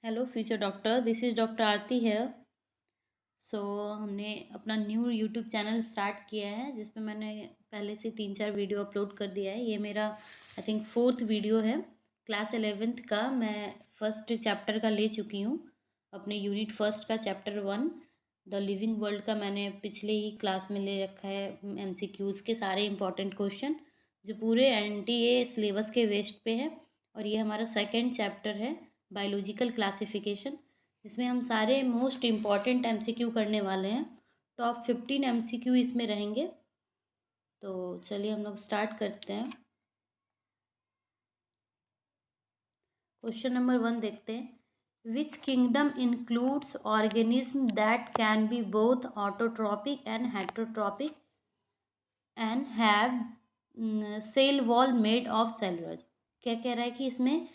Hello future doctor, this is doctor Aarti है। सो हमने अपना न्यू यूट्यूब चैनल स्टार्ट किया है जिसमें मैंने पहले से 3-4 वीडियो अपलोड कर दिया है। ये मेरा आई थिंक 4th वीडियो है। क्लास 11th का मैं फर्स्ट चैप्टर का ले चुकी हूँ। अपने यूनिट फर्स्ट का चैप्टर 1 द लिविंग वर्ल्ड का मैंने पिछले ही क्लास में ले रखा है। MCQs के सारे इंपॉर्टेंट क्वेश्चन जो पूरे NTA सिलेबस के वेस्ट पे है। और ये हमारा सेकेंड चैप्टर है, बायोलॉजिकल क्लासिफिकेशन, जिसमें हम सारे मोस्ट इम्पॉर्टेंट MCQ करने वाले हैं। टॉप 15 MCQ इसमें रहेंगे। तो चलिए हम लोग स्टार्ट करते हैं। क्वेश्चन नंबर 1 देखते हैं। Which kingdom includes organism that can be both autotrophic and heterotrophic and have cell wall made of cellular. क्या कह रहा है कि इसमें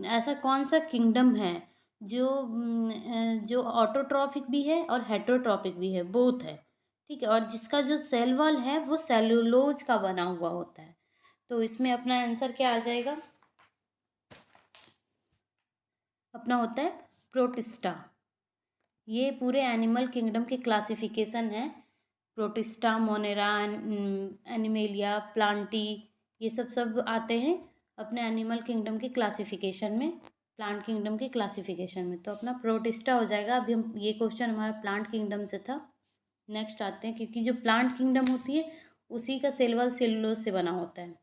ऐसा कौन सा किंगडम है जो ऑटोट्रॉपिक भी है और हेटरोट्रॉपिक भी है, बोथ है, ठीक है, और जिसका जो सेल वॉल है वो सेलुलोज का बना हुआ होता है। तो इसमें अपना आंसर क्या आ जाएगा? अपना होता है प्रोटिस्टा। ये पूरे एनिमल किंगडम के क्लासिफिकेशन है। प्रोटिस्टा, मोनेरा, एनिमेलिया, प्लांटी, ये सब आते हैं अपने एनिमल किंगडम के क्लासिफिकेशन में, प्लांट किंगडम के क्लासिफिकेशन में। तो अपना प्रोटिस्टा हो जाएगा। अभी हम ये क्वेश्चन हमारा प्लांट किंगडम से था। नेक्स्ट आते हैं, क्योंकि जो प्लांट किंगडम होती है उसी का सेल वॉल सेलुलोज से बना होता है।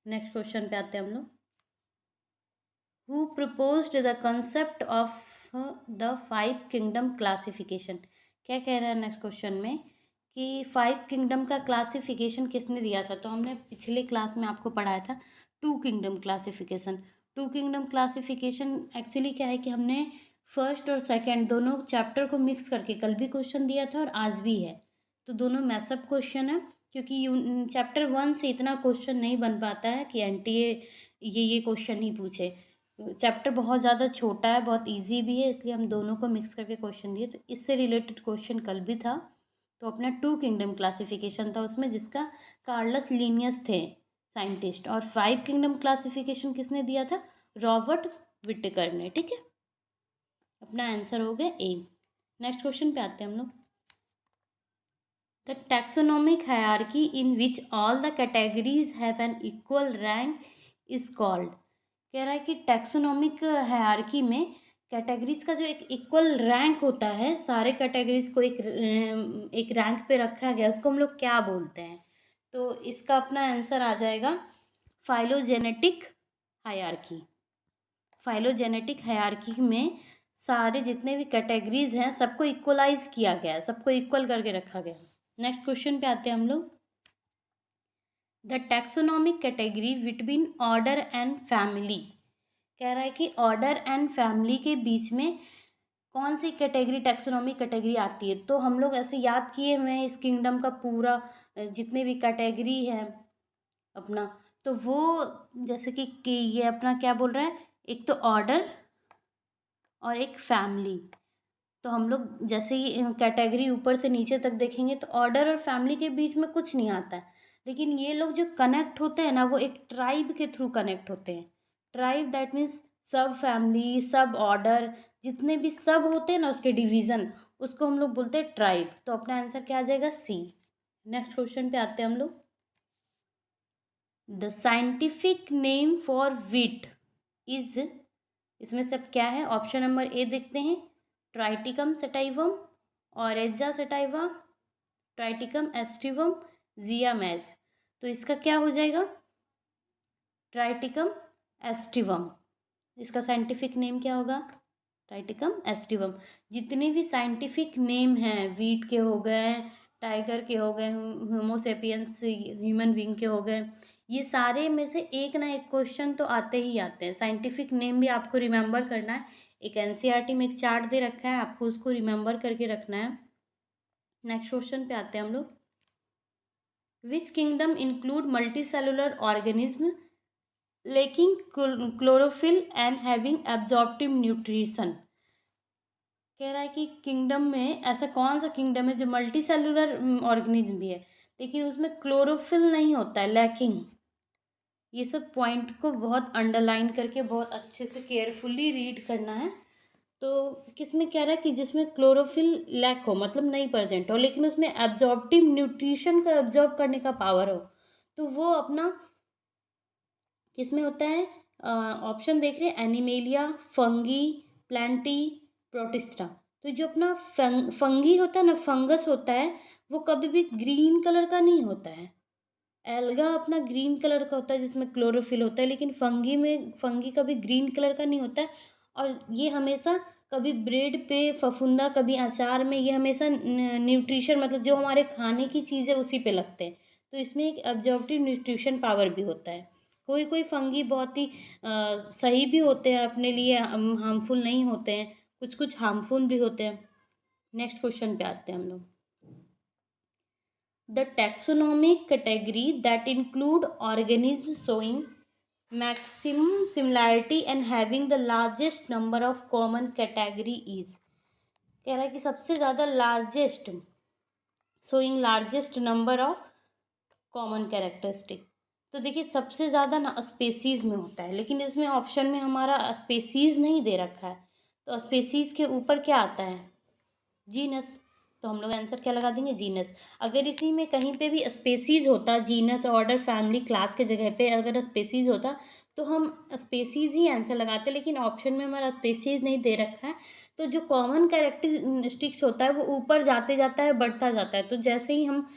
नेक्स्ट क्वेश्चन पे आते हैं हम लोग। Who proposed the concept of the 5 kingdom classification. क्या कह रहा है नेक्स्ट क्वेश्चन में कि 5 किंगडम का क्लासिफिकेशन किसने दिया था? तो हमने पिछले क्लास में आपको पढ़ाया था 2 kingdom classification. 2 kingdom classification actually क्या है कि हमने फर्स्ट और सेकेंड दोनों चैप्टर को मिक्स करके कल भी क्वेश्चन दिया था और आज भी है। तो दोनों मैसअप क्वेश्चन है, क्योंकि चैप्टर 1 से इतना क्वेश्चन नहीं बन पाता है कि NTA ये क्वेश्चन ही पूछे। चैप्टर बहुत ज़्यादा छोटा है, बहुत इजी भी है, इसलिए हम दोनों को मिक्स करके क्वेश्चन दिए। तो इससे रिलेटेड क्वेश्चन कल भी था। तो अपना 2 किंगडम क्लासिफिकेशन था उसमें, जिसका कार्लस लिनियस थे साइंटिस्ट। और 5 किंगडम क्लासिफिकेशन किसने दिया था? रॉबर्ट विटेकर ने, ठीक है। अपना आंसर हो गया ए। नेक्स्ट क्वेश्चन पे आते हैं हम लोग। The taxonomic hierarchy in which all the categories have an equal rank is called. कह रहा है कि टैक्सोनॉमिक हायरार्की में कैटेगरीज का जो एक इक्वल रैंक होता है, सारे कैटेगरीज को एक रैंक पे रखा गया, उसको हम लोग क्या बोलते हैं? तो इसका अपना आंसर आ जाएगा फाइलोजेनेटिक हायरार्की। फाइलोजेनेटिक हायरार्की में सारे जितने भी कैटेगरीज हैं सबको इक्वलाइज किया गया है, सबको इक्वल करके रखा गया। नेक्स्ट क्वेश्चन पे आते हैं हम लोग। The taxonomic category between order and family. कह रहा है कि ऑर्डर एंड फैमिली के बीच में कौन सी कैटेगरी टैक्सोनॉमिक कैटेगरी आती है? तो हम लोग ऐसे याद किए हुए हैं इस किंगडम का पूरा जितने भी कैटेगरी हैं अपना, तो वो जैसे कि ये अपना क्या बोल रहा है, एक तो ऑर्डर और एक फैमिली। तो हम लोग जैसे ही कैटेगरी ऊपर से नीचे तक देखेंगे तो ऑर्डर और फैमिली के बीच में कुछ नहीं आता है, लेकिन ये लोग जो कनेक्ट होते हैं ना, वो एक ट्राइब के थ्रू कनेक्ट होते हैं। ट्राइब दैट मीन्स सब फैमिली, सब ऑर्डर, जितने भी सब होते हैं ना उसके डिवीज़न, उसको हम लोग बोलते हैं ट्राइब। तो अपना आंसर क्या आ जाएगा? सी। नेक्स्ट क्वेश्चन पे आते हैं हम लोग। The scientific name for wheat is, इसमें सब क्या है? ऑप्शन नंबर ए देखते हैं। Triticum sativum, Oryza sativa, Triticum aestivum, Zea mays. तो इसका क्या हो जाएगा? Triticum aestivum. इसका साइंटिफिक नेम क्या होगा? Triticum aestivum. जितने भी साइंटिफिक नेम हैं, वीट के हो गए, टाइगर के हो गए, होमोसेपियंस ह्यूमन बीइंग के हो गए, ये सारे में से एक ना एक क्वेश्चन तो आते ही आते हैं। साइंटिफिक नेम भी आपको रिमेंबर करना है। एक NCERT में एक चार्ट दे रखा है, आपको उसको रिमेंबर करके रखना है। नेक्स्ट क्वेश्चन पे आते हैं हम लोग। विच kingdom include multi cellular organism lacking chlorophyll and having absorptive nutrition. कह रहा है कि किंगडम में ऐसा कौन सा किंगडम है जो मल्टी सेलुलर ऑर्गेनिज्म भी है लेकिन उसमें क्लोरोफिल नहीं होता है, लैकिंग। ये सब पॉइंट को बहुत अंडरलाइन करके बहुत अच्छे से केयरफुली रीड करना है। तो किसमें कह रहा है कि जिसमें क्लोरोफिल लैक हो, मतलब नहीं प्रेजेंट हो, लेकिन उसमें एब्जॉर्प्टिव न्यूट्रिशन का एब्जॉर्ब करने का पावर हो, तो वो अपना किसमें होता है? ऑप्शन देख रहे हैं, एनिमेलिया, फंगी, प्लांटी, प्रोटिस्टा। तो जो अपना फंगी होता है ना, फंगस होता है, वो कभी भी ग्रीन कलर का नहीं होता है। एल्गा अपना ग्रीन कलर का होता है जिसमें क्लोरोफिल होता है, लेकिन फंगी कभी ग्रीन कलर का नहीं होता है। और ये हमेशा कभी ब्रेड पे फफूंदा, कभी अचार में, ये हमेशा न्यूट्रिशन मतलब जो हमारे खाने की चीज़ है उसी पे लगते हैं। तो इसमें एक ऑब्जर्वेटिव न्यूट्रिशन पावर भी होता है। कोई कोई फंगी बहुत ही सही भी होते हैं अपने लिए, हार्मफुल नहीं होते हैं, कुछ कुछ हार्मफुल भी होते हैं। नेक्स्ट क्वेश्चन पे आते हैं हम लोग। The taxonomic category that include organisms showing maximum similarity and having the largest number of common category is, कह रहा है कि सबसे ज़्यादा largest, showing largest number of common characteristic. तो देखिए सबसे ज़्यादा ना स्पेसीज़ में होता है, लेकिन इसमें ऑप्शन में हमारा स्पेसीज़ नहीं दे रखा है, तो स्पेसीज़ के ऊपर क्या आता है? जीनस। तो हम लोग आंसर क्या लगा देंगे? जीनस। अगर इसी में कहीं पे भी स्पेसीज़ होता, जीनस, ऑर्डर, फैमिली, क्लास के जगह पे अगर स्पेसीज़ होता तो हम स्पेसीज़ ही आंसर लगाते, लेकिन ऑप्शन में हमारा स्पेसीज़ नहीं दे रखा है। तो जो कॉमन कैरेक्टरिस्टिक्स होता है वो ऊपर जाते जाता है, बढ़ता जाता है। तो जैसे ही हम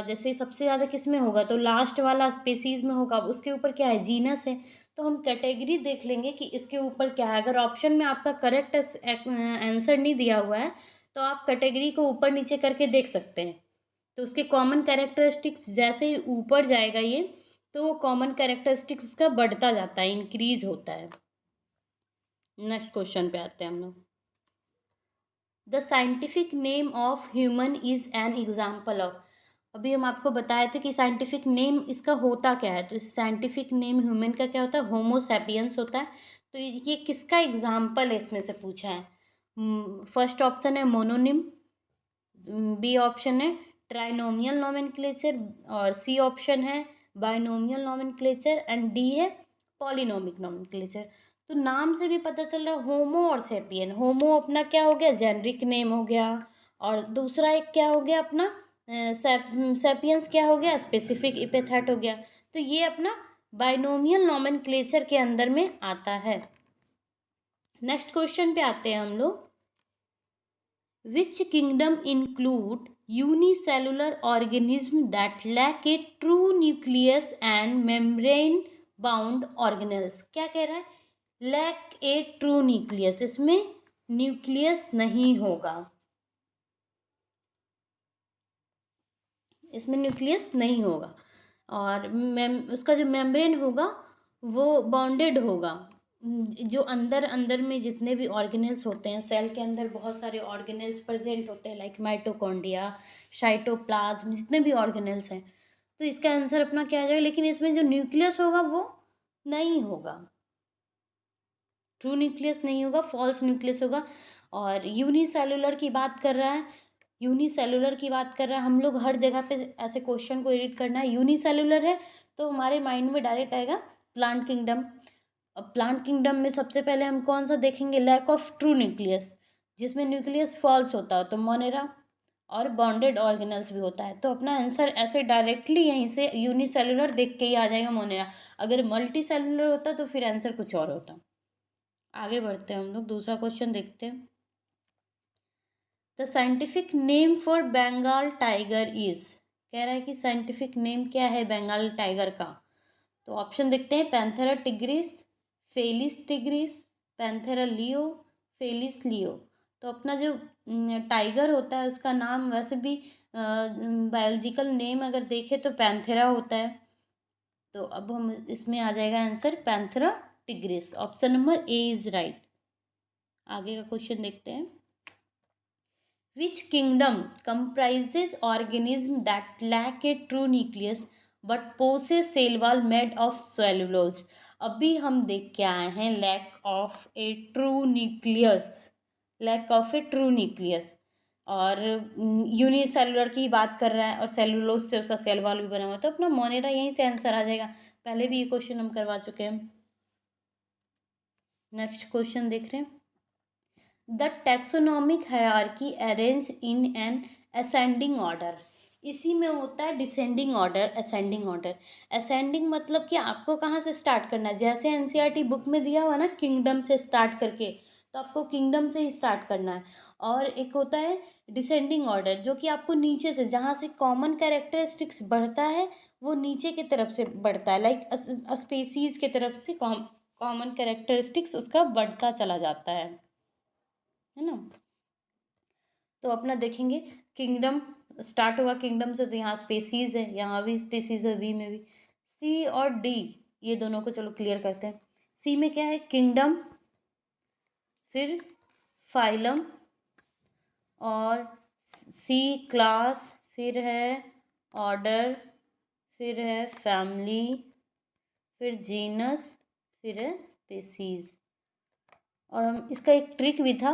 जैसे सबसे ज़्यादा किस में होगा, तो लास्ट वाला स्पेसीज़ में होगा, उसके ऊपर क्या है? जीनस है। तो हम कैटेगरी देख लेंगे कि इसके ऊपर क्या है। अगर ऑप्शन में आपका करेक्ट आंसर नहीं दिया हुआ है तो आप कैटेगरी को ऊपर नीचे करके देख सकते हैं। तो उसके कॉमन कैरेक्टरिस्टिक्स जैसे ही ऊपर जाएगा ये, तो वो कॉमन कैरेक्टरिस्टिक्स उसका बढ़ता जाता है, इंक्रीज होता है। नेक्स्ट क्वेश्चन पे आते हैं हम लोग। The scientific name of human is an example of, अभी हम आपको बताए थे कि साइंटिफिक नेम इसका होता क्या है। तो इस साइंटिफिक नेम ह्यूमन का क्या होता है? होमो सैपियंस होता है। तो ये किसका एग्जाम्पल है इसमें से पूछा है। फर्स्ट ऑप्शन है मोनोनिम, बी ऑप्शन है ट्राइनोमियल नोमेनक्लेचर, और सी ऑप्शन है बाइनोमियल नोमेनक्लेचर, एंड डी है पॉलिनोमिक नोमेनक्लेचर। तो नाम से भी पता चल रहा है होमो और सेपियन। होमो अपना क्या हो गया? जेनरिक नेम हो गया, और दूसरा एक क्या हो गया अपना? सेपियंस क्या हो गया? स्पेसिफिक इपिथेट हो गया। तो ये अपना बाइनोमियल नोमेनक्लेचर के अंदर में आता है। नेक्स्ट क्वेश्चन पे आते हैं हम लोग। Which kingdom include unicellular organism that lack a true nucleus and membrane bound organelles? क्या कह रहा है? lack a true nucleus, इसमें न्यूक्लियस नहीं होगा, इसमें न्यूक्लियस नहीं होगा, और उसका जो मेम्ब्रेन होगा वो बॉन्डेड होगा। जो अंदर अंदर में जितने भी ऑर्गेनेल्स होते हैं, सेल के अंदर बहुत सारे ऑर्गेनेल्स प्रेजेंट होते हैं, लाइक माइटोकॉन्ड्रिया, साइटोप्लाज्म, जितने भी ऑर्गेनेल्स हैं। तो इसका आंसर अपना क्या आ जाएगा? लेकिन इसमें जो न्यूक्लियस होगा वो नहीं होगा, ट्रू न्यूक्लियस नहीं होगा, फॉल्स न्यूक्लियस होगा। और यूनिसेलुलर की बात कर रहा है, यूनिसेलुलर की बात कर रहा है। हम लोग हर जगह पे ऐसे क्वेश्चन को रीड करना है, यूनिसेलुलर है तो हमारे माइंड में डायरेक्ट आएगा प्लांट किंगडम। अब प्लांट किंगडम में सबसे पहले हम कौन सा देखेंगे? लैक ऑफ ट्रू न्यूक्लियस, जिसमें न्यूक्लियस फॉल्स होता है, तो मोनेरा, और बॉन्डेड ऑर्गेनल्स भी होता है। तो अपना आंसर ऐसे डायरेक्टली यहीं से यूनिसेलुलर देख के ही आ जाएगा, मोनेरा। अगर मल्टी सेलुलर होता तो फिर आंसर कुछ और होता। आगे बढ़ते हैं हम लोग, दूसरा क्वेश्चन देखते हैं। The scientific name for Bengal tiger is, कह रहा है कि साइंटिफिक नेम क्या है बंगाल टाइगर का। तो ऑप्शन देखते हैं, Panthera tigris, Felis tigris, Panthera leo, Felis leo. तो अपना जो टाइगर होता है उसका नाम वैसे भी बायोलॉजिकल नेम अगर देखें तो पैंथेरा होता है। तो अब हम इसमें आ जाएगा answer Panthera tigris, option number A is right. आगे का क्वेश्चन देखते हैं। Which kingdom comprises organisms that lack a true nucleus but possess cell wall made of cellulose? अभी हम देख के आए हैं lack of a true nucleus, lack of a true nucleus, और यूनिसेलुलर की बात कर रहा है, और सेलुलोज से उसका सेल वॉल भी बना हुआ है। तो अपना मोनेरा यहीं से आंसर आ जाएगा। पहले भी ये क्वेश्चन हम करवा चुके हैं। नेक्स्ट क्वेश्चन देख रहे हैं। The taxonomic hierarchy arrange in an ascending order. इसी में होता है descending order, ascending order. Ascending मतलब कि आपको कहाँ से स्टार्ट करना है। जैसे एनसीईआरटी बुक में दिया हुआ ना किंगडम से स्टार्ट करके, तो आपको किंगडम से ही स्टार्ट करना है। और एक होता है डिसेंडिंग ऑर्डर, जो कि आपको नीचे से, जहाँ से कॉमन कैरेक्टरिस्टिक्स बढ़ता है वो नीचे की तरफ से बढ़ता है, लाइक स्पेसीज की तरफ से कॉमन कैरेक्टरिस्टिक्स उसका बढ़ता चला जाता है ना। तो अपना देखेंगे किंगडम स्टार्ट हुआ किंगडम से, तो यहाँ स्पेसीज है, यहाँ भी स्पेसीज है, वी में भी। सी और डी ये दोनों को चलो क्लियर करते हैं। सी में क्या है, किंगडम, फिर फाइलम, और सी क्लास, फिर है ऑर्डर, फिर है फैमिली, फिर जीनस, फिर है स्पेसीज। और हम इसका एक ट्रिक भी था,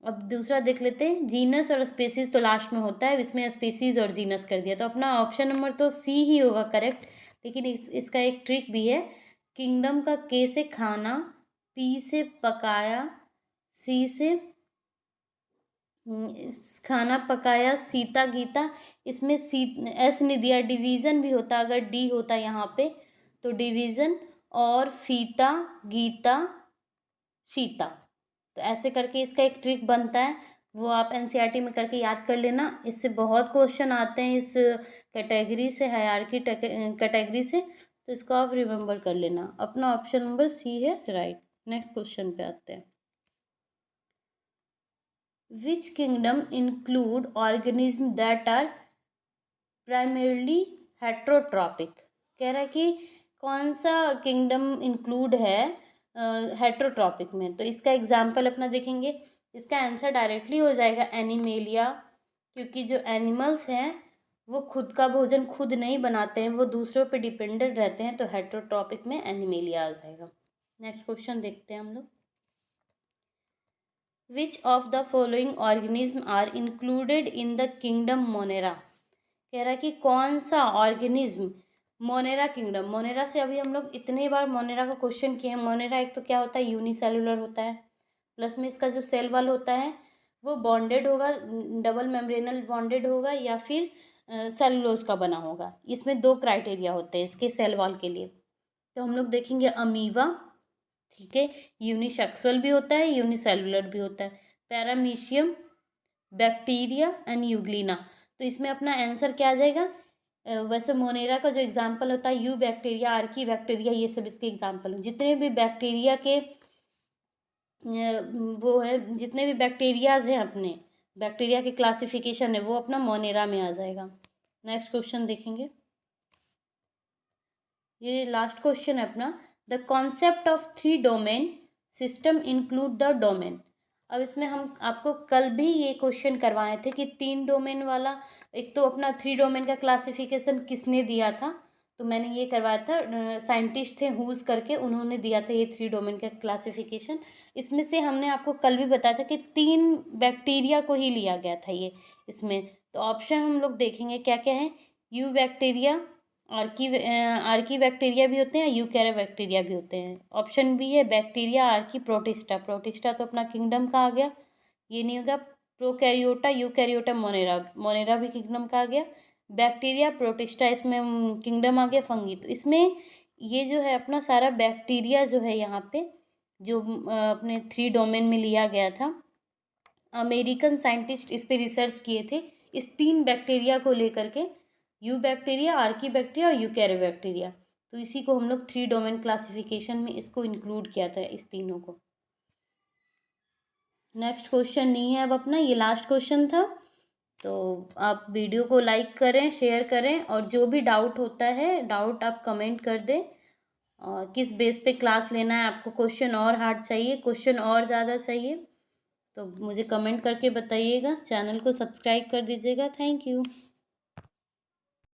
अब दूसरा देख लेते हैं। जीनस और स्पेसीज तो लास्ट में होता है, इसमें स्पेसीज और जीनस कर दिया, तो अपना ऑप्शन नंबर तो सी ही होगा करेक्ट। लेकिन इसका एक ट्रिक भी है। किंगडम का के से खाना, पी से पकाया, सी से खाना पकाया, सीता गीता। इसमें सी एस नहीं दिया, डिवीज़न भी होता अगर डी होता यहाँ पे, तो डिवीज़न, और फीता गीता सीता। तो ऐसे करके इसका एक ट्रिक बनता है, वो आप एनसीईआरटी में करके याद कर लेना। इससे बहुत क्वेश्चन आते हैं इस कैटेगरी से, हायरार्की कैटेगरी से, तो इसको आप रिमेंबर कर लेना। अपना ऑप्शन नंबर सी है राइट। नेक्स्ट क्वेश्चन पे आते हैं। Which kingdom include organism that are primarily heterotrophic. कह रहा है कि कौन सा किंगडम इंक्लूड है हेट्रोट्रॉपिक में। तो इसका एग्जाम्पल अपना देखेंगे। इसका आंसर डायरेक्टली हो जाएगा एनिमेलिया, क्योंकि जो एनिमल्स हैं वो खुद का भोजन खुद नहीं बनाते हैं, वो दूसरों पे डिपेंडेंट रहते हैं, तो हेट्रोट्रॉपिक में एनिमेलिया आ जाएगा। नेक्स्ट क्वेश्चन देखते हैं हम लोग। Which of the following organism are included in the kingdom Monera. कह रहा है कि कौन सा ऑर्गेनिज्म मोनेरा किंगडम। मोनेरा से अभी हम लोग इतने बार मोनेरा का क्वेश्चन किए हैं। मोनेरा एक तो क्या होता है, यूनिसेलुलर होता है, प्लस में इसका जो सेल वॉल होता है वो बॉन्डेड होगा, डबल मेम्ब्रेनल बॉन्डेड होगा, या फिर सेलुलोज का बना होगा। इसमें दो क्राइटेरिया होते हैं इसके सेल वॉल के लिए। तो हम लोग देखेंगे अमीबा, ठीक है, यूनिसेक्सुअल भी होता है, यूनिसेलुलर भी होता है, पैरामीशियम, बैक्टीरिया एंड यूग्लिना। तो इसमें अपना आंसर क्या आ जाएगा। वैसे मोनेरा का जो एग्जाम्पल होता है, यू बैक्टीरिया, आर्की बैक्टीरिया, ये सब इसके एग्जाम्पल हैं। जितने भी बैक्टीरिया के वो है, जितने भी बैक्टीरियाज हैं अपने, बैक्टीरिया के क्लासिफिकेशन है, वो अपना मोनेरा में आ जाएगा। नेक्स्ट क्वेश्चन देखेंगे। ये लास्ट क्वेश्चन है अपना। The concept of 3 domain system include the domain. अब इसमें हम आपको कल भी ये क्वेश्चन करवाए थे कि 3 डोमेन वाला, एक तो अपना 3 डोमेन का क्लासिफिकेशन किसने दिया था, तो मैंने ये करवाया था, साइंटिस्ट थे हुज करके, उन्होंने दिया था ये 3 डोमेन का क्लासिफिकेशन। इसमें से हमने आपको कल भी बताया था कि 3 बैक्टीरिया को ही लिया गया था ये इसमें। तो ऑप्शन हम लोग देखेंगे क्या क्या है। यू बैक्टीरिया, आर्की बैक्टीरिया भी होते हैं, यूकैरिया बैक्टीरिया भी होते हैं। ऑप्शन बी है बैक्टीरिया आर्की प्रोटिस्टा। प्रोटिस्टा तो अपना किंगडम का आ गया, ये नहीं होगा। प्रोकैरियोटा, यूकैरियोटा, मोनेरा, मोनेरा भी किंगडम का आ गया। बैक्टीरिया प्रोटिस्टा, इसमें किंगडम आ गया फंगी। तो इसमें ये जो है अपना सारा बैक्टीरिया जो है यहाँ पे, जो अपने 3 डोमेन में लिया गया था, अमेरिकन साइंटिस्ट इस पे रिसर्च किए थे इस 3 बैक्टीरिया को लेकर के, यू बैक्टीरिया, आर्की बैक्टीरिया और यूकैरिया बैक्टीरिया। तो इसी को हम लोग 3 डोमेन क्लासिफिकेशन में इसको इंक्लूड किया था, इस तीनों को। नेक्स्ट क्वेश्चन नहीं है अब अपना, ये लास्ट क्वेश्चन था। तो आप वीडियो को लाइक करें, शेयर करें, और जो भी डाउट होता है डाउट आप कमेंट कर दें। और किस बेस पे क्लास लेना है आपको, क्वेश्चन और हार्ड चाहिए, क्वेश्चन और ज़्यादा चाहिए, तो मुझे कमेंट करके बताइएगा। चैनल को सब्सक्राइब कर दीजिएगा। Thank you.